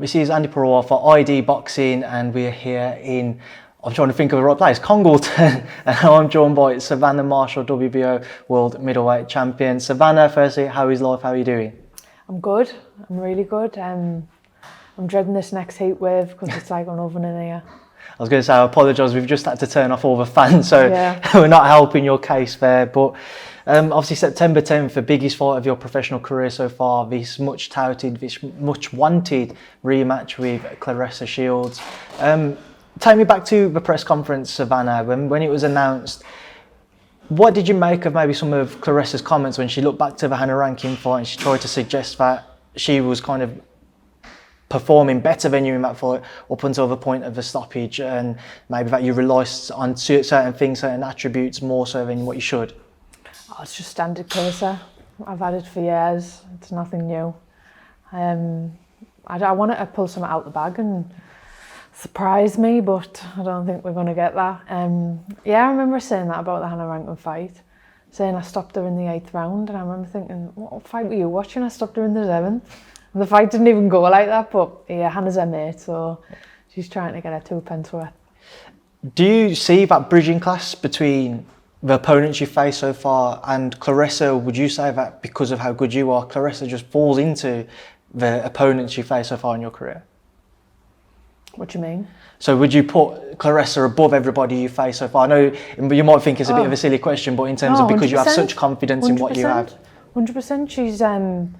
This is Andy Perot for ID Boxing, and we're here in, I'm trying to think of the right place, Congleton, and I'm joined by Savannah Marshall, WBO World Middleweight Champion. Savannah, firstly, how is life? How are you doing? I'm good. I'm really good. I'm dreading this next heat wave because it's like an oven in here. I was going to say, I apologise, we've just had to turn off all the fans, so Yeah. we're not helping your case there. But obviously September 10th, the biggest fight of your professional career so far, this much touted, this much wanted rematch with Claressa Shields. Take me back to the press conference, Savannah, when it was announced. What did you make of maybe some of Claressa's comments when she looked back to the Rankin fight and she tried to suggest that she was kind of performing better than you in that fight up until the point of the stoppage, and maybe that you relied on certain things, certain attributes more so than what you should? Oh, it's just standard Claressa. I've had it for years. It's nothing new. I wanted to pull something out the bag and surprise me, but I don't think we're going to get that. Yeah, I remember saying that about the Hannah Rankin fight, saying I stopped her in the 8th round, and I remember thinking, what fight were you watching? I stopped her in the 7th. And the fight didn't even go like that, but yeah, Hannah's her mate, so she's trying to get her 2 pence worth. Do you see that bridging class between the opponents you face so far and Claressa? Would you say that because of how good you are, Claressa just falls into the opponents you face so far in your career? What do you mean? So would you put Claressa above everybody you face so far? I know you might think it's a bit of a silly question, but in terms of because you have such confidence in what you have. 100%.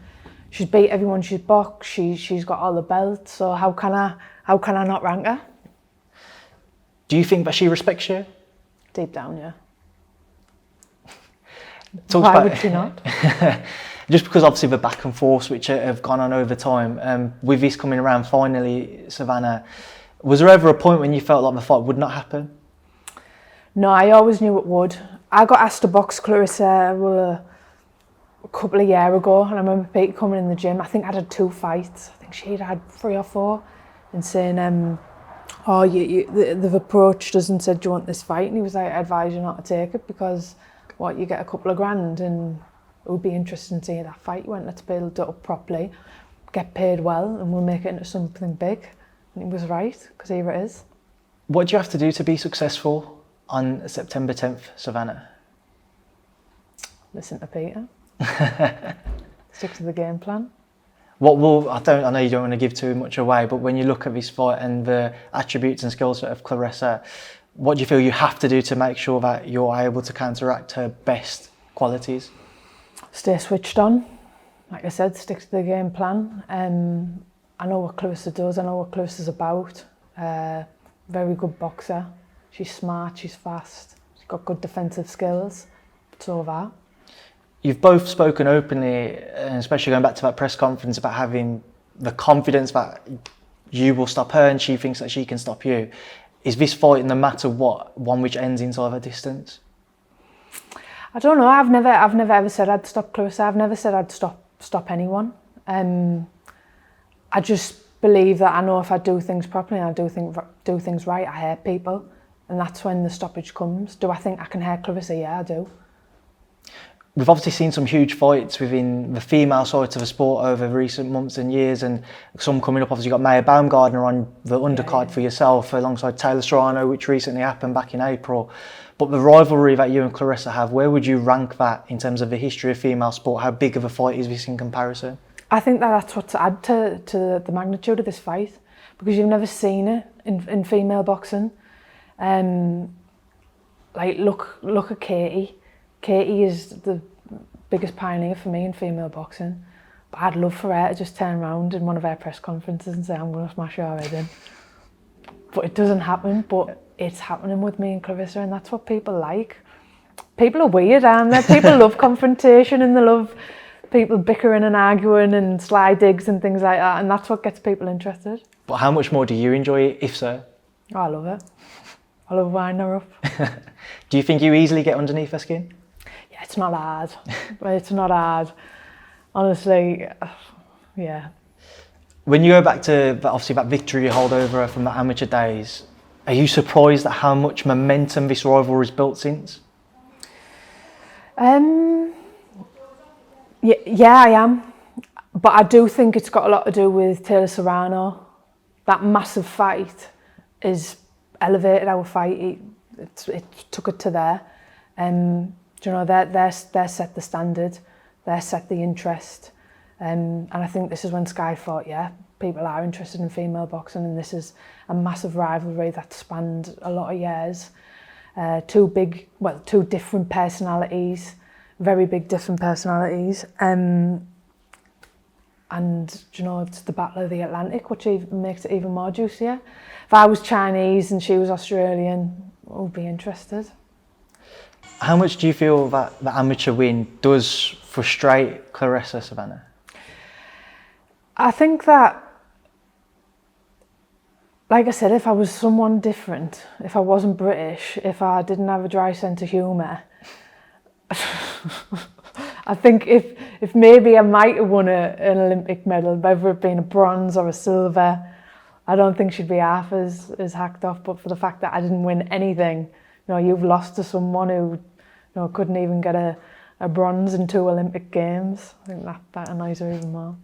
She's beat everyone she's boxed. She's got all the belts. So how can I not rank her? Do you think that she respects you? Deep down, yeah. Why would she not? Just because obviously the back and forth which have gone on over time, with this coming around finally, Savannah, was there ever a point when you felt like the fight would not happen? No, I always knew it would. I got asked to box Claressa a couple of years ago, and I remember Pete coming in the gym. I think I'd had 2 fights. I think she'd had 3 or 4, and saying, they've approached us and said, do you want this fight? And he was like, I advise you not to take it because you get a couple of grand, and it would be interesting to see that fight. You went, let's build it up properly, get paid well, and we'll make it into something big. And he was right, because here it is. What do you have to do to be successful on September 10th, Savannah? Listen to Peter. Stick to the game plan. I know you don't want to give too much away, but when you look at this fight and the attributes and skills of Claressa, what do you feel you have to do to make sure that you're able to counteract her best qualities? Stay switched on. Like I said, stick to the game plan. I know what Claressa does. I know what Claressa's about. Very good boxer. She's smart, she's fast. She's got good defensive skills. So have I. You've both spoken openly, and especially going back to that press conference, about having the confidence that you will stop her and she thinks that she can stop you. Is this fight, no matter what, one which ends inside a distance? I don't know. I've never ever said I'd stop Claressa. I've never said I'd stop anyone. I just believe that I know if I do things properly and I do things right, I hurt people, and that's when the stoppage comes. Do I think I can hurt Claressa? Yeah, I do. We've obviously seen some huge fights within the female side of the sport over recent months and years, and some coming up. Obviously, you've got Mayer-Baumgardner on the undercard for yourself, alongside Taylor Serrano, which recently happened back in April. But the rivalry that you and Claressa have, where would you rank that in terms of the history of female sport? How big of a fight is this in comparison? I think that's what's add to the magnitude of this fight, because you've never seen it in female boxing. Like look at Katie. Katie is the biggest pioneer for me in female boxing. But I'd love for her to just turn around in one of her press conferences and say, I'm going to smash your head in. But it doesn't happen, but it's happening with me and Claressa, and that's what people like. People are weird, aren't they? People love confrontation, and they love people bickering and arguing and sly digs and things like that, and that's what gets people interested. But how much more do you enjoy it, if so? Oh, I love it. I love winding her up. Do you think you easily get underneath her skin? Yeah, it's not hard. It's not hard. Honestly, yeah. When you go back to obviously that victory you hold over her from the amateur days, are you surprised at how much momentum this rivalry's built since? Yeah, I am. But I do think it's got a lot to do with Taylor Serrano that massive fight is elevated our fight. It took it to there. You know, they're set the standard, they're set the interest. And I think this is when Sky thought, yeah, people are interested in female boxing, and this is a massive rivalry that spanned a lot of years. Two different personalities, very big different personalities. And you know, it's the Battle of the Atlantic, which makes it even more juicier. If I was Chinese and she was Australian, I would be interested. How much do you feel that the amateur win does frustrate Claressa, Savannah? I think that, like I said, if I was someone different, if I wasn't British, if I didn't have a dry sense of humour, I think if maybe I might have won an Olympic medal, whether it been a bronze or a silver, I don't think she'd be half as hacked off. But for the fact that I didn't win anything, you know, you've lost to someone who, you know, couldn't even get a bronze in 2 Olympic Games. I think that annoys her even more.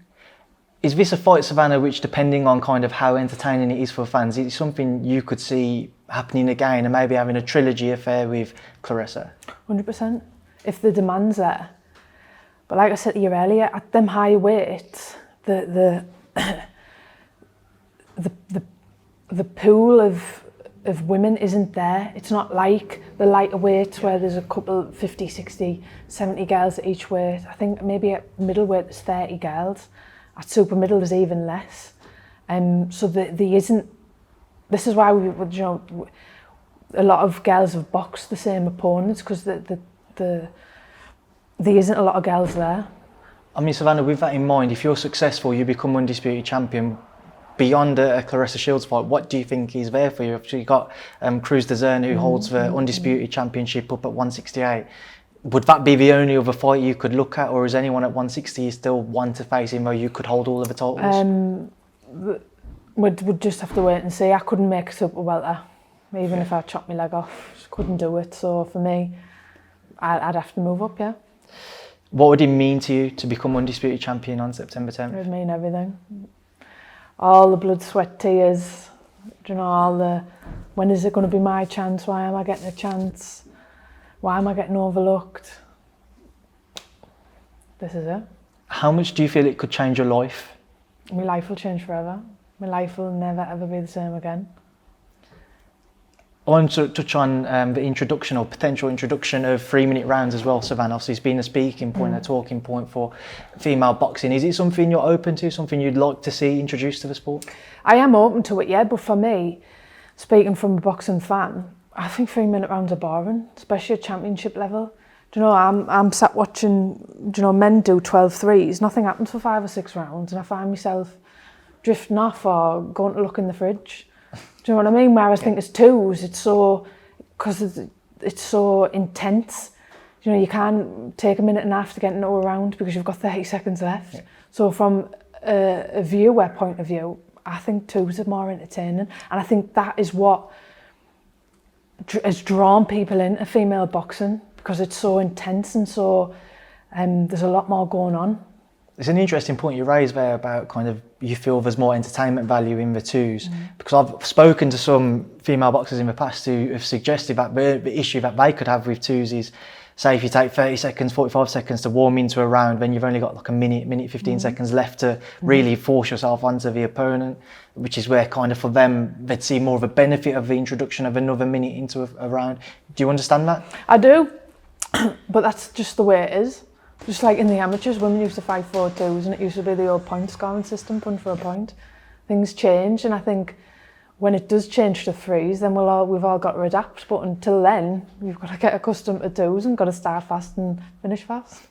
Is this a fight, Savannah, which, depending on kind of how entertaining it is for fans, is something you could see happening again and maybe having a trilogy affair with Claressa? 100%, if the demand's there. But like I said to you earlier, at them high weights, the pool of women isn't there. It's not like the lighter weights where there's a couple, 50, 60, 70 girls at each weight. I think maybe at middleweight there's 30 girls. At super middle there's even less. So there isn't. This is why you know, a lot of girls have boxed the same opponents, because there isn't a lot of girls there. I mean, Savannah, with that in mind, if you're successful, you become undisputed champion. Beyond a Claressa Shields fight, what do you think is there for you? You've got Cruz Dezern, who holds the undisputed championship up at 168. Would that be the only other fight you could look at, or is anyone at 160 you still want to face him where you could hold all of the titles? We'd just have to wait and see. I couldn't make a super welter, even if I chopped my leg off. Just couldn't do it. So for me, I'd have to move up, yeah. What would it mean to you to become undisputed champion on September 10th? It would mean everything. All the blood, sweat, tears. You know, all the, when is it going to be my chance? Why am I getting a chance? Why am I getting overlooked? This is it. How much do you feel it could change your life? My life will change forever. My life will never ever be the same again. I want to touch on the introduction or potential introduction of 3-minute rounds as well, Savannah. Obviously, it's been a speaking point, a talking point for female boxing. Is it something you're open to, something you'd like to see introduced to the sport? I am open to it, yeah, but for me, speaking from a boxing fan, I think 3-minute rounds are boring, especially at championship level. Do you know, I'm sat watching, do you know, men do 12 threes, nothing happens for 5 or 6 rounds, and I find myself drifting off or going to look in the fridge. Do you know what I mean? Whereas I think it's 2s, it's so, because it's so intense. You know, you can't take a minute and a half to get into a round because you've got 30 seconds left. Yeah. So from a viewer point of view, I think 2s are more entertaining. And I think that is what has drawn people into female boxing, because it's so intense and so there's a lot more going on. It's an interesting point you raised there about kind of you feel there's more entertainment value in the 2s, because I've spoken to some female boxers in the past who have suggested that the issue that they could have with 2s is, say if you take 30 seconds, 45 seconds to warm into a round, then you've only got like a minute 15 seconds left to really force yourself onto the opponent, which is where kind of for them, they'd see more of a benefit of the introduction of another minute into a round. Do you understand that? I do, but that's just the way it is. Just like in the amateurs, women used to fight 4-2s and it used to be the old point scoring system, punch for a point. Things change, and I think when it does change to 3s, then we've all got to adapt. But until then, we've got to get accustomed to 2s and got to start fast and finish fast.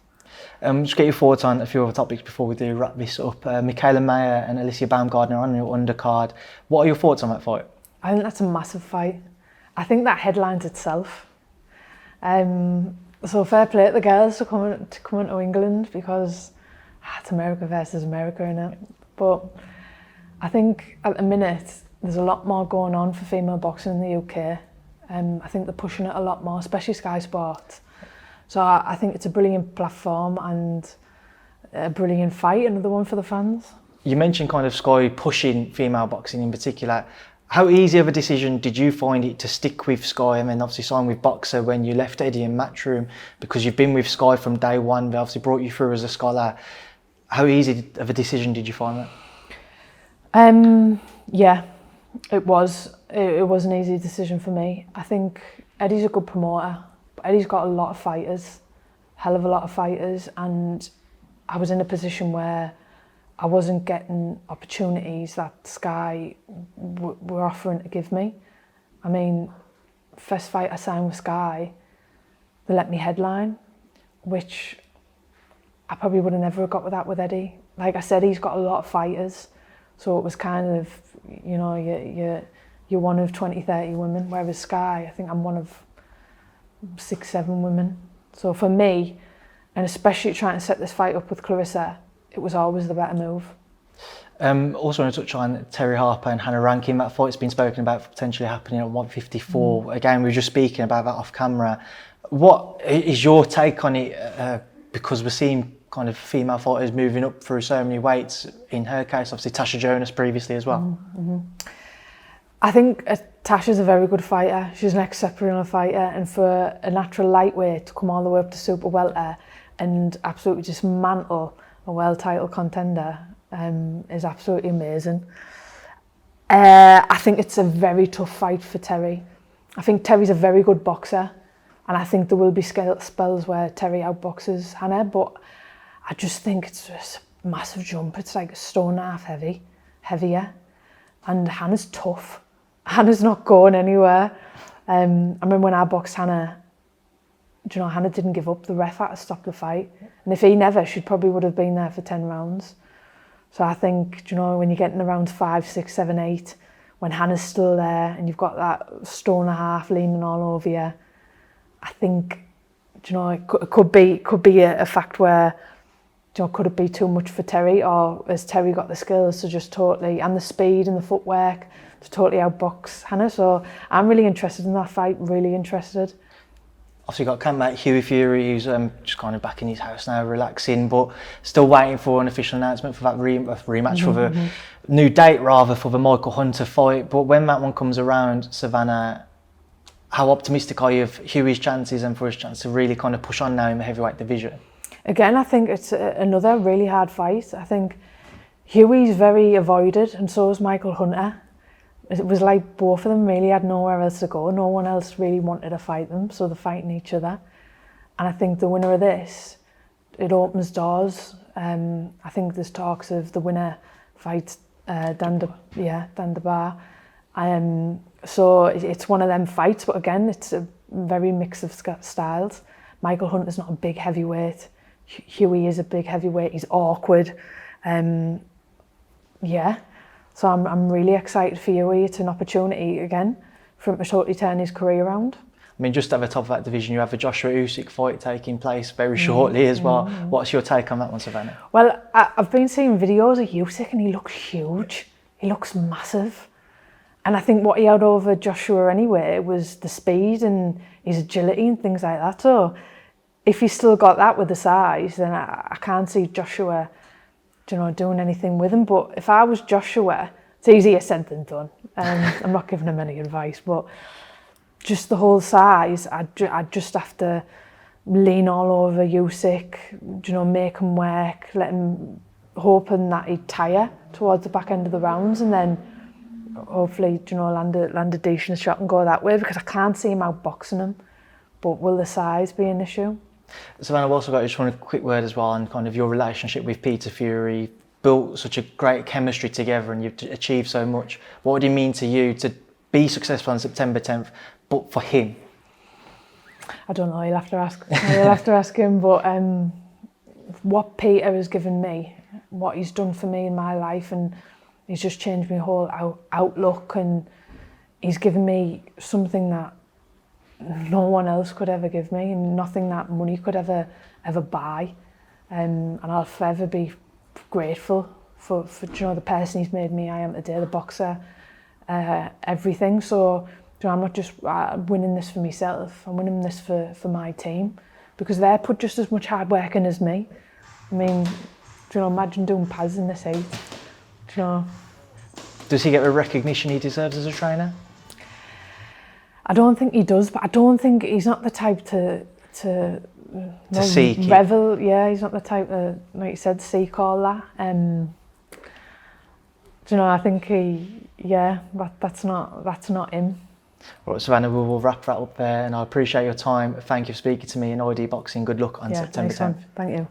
Just get your thoughts on a few other topics before we do wrap this up. Michaela Mayer and Mayer-Baumgardner on your undercard. What are your thoughts on that fight? I think that's a massive fight. I think that headlines itself. So fair play to the girls for coming to England, because it's America versus America, innit? But I think at the minute there's a lot more going on for female boxing in the UK. I think they're pushing it a lot more, especially Sky Sports. So I think it's a brilliant platform and a brilliant fight, another one for the fans. You mentioned kind of Sky pushing female boxing in particular. How easy of a decision did you find it to stick with Sky and then obviously sign with Boxer when you left Eddie in Matchroom? Because you've been with Sky from day one, they obviously brought you through as a scholar. How easy of a decision did you find that? Yeah, it was. It was an easy decision for me. I think Eddie's a good promoter. But Eddie's got a lot of fighters, hell of a lot of fighters, and I was in a position where I wasn't getting opportunities that Sky were offering to give me. I mean, first fight I signed with Sky, they let me headline, which I probably would have never got with that with Eddie. Like I said, he's got a lot of fighters, so it was kind of, you know, you're one of 20, 30 women, whereas Sky, I think I'm one of 6, 7 women. So for me, and especially trying to set this fight up with Claressa, it was always the better move. Also want to touch on Terry Harper and Hannah Rankin. That fight's been spoken about for potentially happening at 154. Again, we were just speaking about that off camera. What is your take on it? Because we're seeing kind of female fighters moving up through so many weights. In her case, obviously Tasha Jonas previously as well. I think Tasha's a very good fighter. She's an exceptional fighter, and for a natural lightweight to come all the way up to super welter and absolutely dismantle a world title contender is absolutely amazing. I think it's a very tough fight for Terry. I think Terry's a very good boxer, and I think there will be spells where Terry outboxes Hannah, but I just think it's just a massive jump. It's like a stone and a half heavier, and Hannah's tough. Hannah's not going anywhere. I remember when I boxed Hannah, do you know, Hannah didn't give up. The ref had to stop the fight. And if he never, she probably would have been there for 10 rounds. So I think, do you know, when you're getting around 5, 6, 7, 8, when Hannah's still there and you've got that stone and a half leaning all over you, I think, do you know, it could be a fact where, do you know, could it be too much for Terry, or has Terry got the skills to just totally, and the speed and the footwork to totally outbox Hannah? So I'm really interested in that fight, really interested. Obviously got campmate Hughie Fury, who's just kind of back in his house now, relaxing, but still waiting for an official announcement for that rematch, for the new date rather, for the Michael Hunter fight. But when that one comes around, Savannah, how optimistic are you of Hughie's chances and for his chance to really kind of push on now in the heavyweight division? Again, I think it's another really hard fight. I think Hughie's very avoided, and so is Michael Hunter. It was like both of them really had nowhere else to go. No one else really wanted to fight them, so they're fighting each other. And I think the winner of this, it opens doors. I think there's talks of the winner fights Dan de Bar. So it's one of them fights, but again, it's a very mix of styles. Michael Hunter's not a big heavyweight. Hughie is a big heavyweight. He's awkward. So I'm really excited for Hughie. It's an opportunity again for him to totally turn his career around. I mean, just at the top of that division, you have a Joshua Uysk fight taking place very shortly as well. What's your take on that one, Savannah? Well, I've been seeing videos of Uysk and he looks huge. He looks massive. And I think what he had over Joshua anyway was the speed and his agility and things like that. So if he's still got that with the size, then I can't see Joshua, you know, doing anything with him. But if I was Joshua, it's easier said than done. I'm not giving him any advice, but just the whole size, I'd just have to lean all over Uysk, you know, make him work, let him, hoping that he'd tire towards the back end of the rounds, and then hopefully, you know, land a decent shot and go that way, because I can't see him outboxing him. But will the size be an issue? Savannah, I've also got just a quick word as well on kind of your relationship with Peter Fury. Built such a great chemistry together and you've achieved so much. What would it mean to you to be successful on September 10th, but for him? I don't know, you'll have to ask. You'll have to ask him, but what Peter has given me, what he's done for me in my life, and he's just changed my whole outlook, and he's given me something that no one else could ever give me, and nothing that money could ever buy. And I'll forever be grateful for you know, the person he's made me I am today, the boxer, everything. So, you know, I'm not just winning this for myself, I'm winning this for my team, because they put just as much hard work in as me. I mean, you know, imagine doing pads in this heat. Do you know? Does he get the recognition he deserves as a trainer? I don't think he does, but I don't think he's not the type to seek it. revel. Yeah, he's not the type to, like you said, seek all that. Do you know? I think that's not him. Right, Savannah, we will wrap that up there, and I appreciate your time. Thank you for speaking to me in ID Boxing. Good luck on September 10th. Thank you.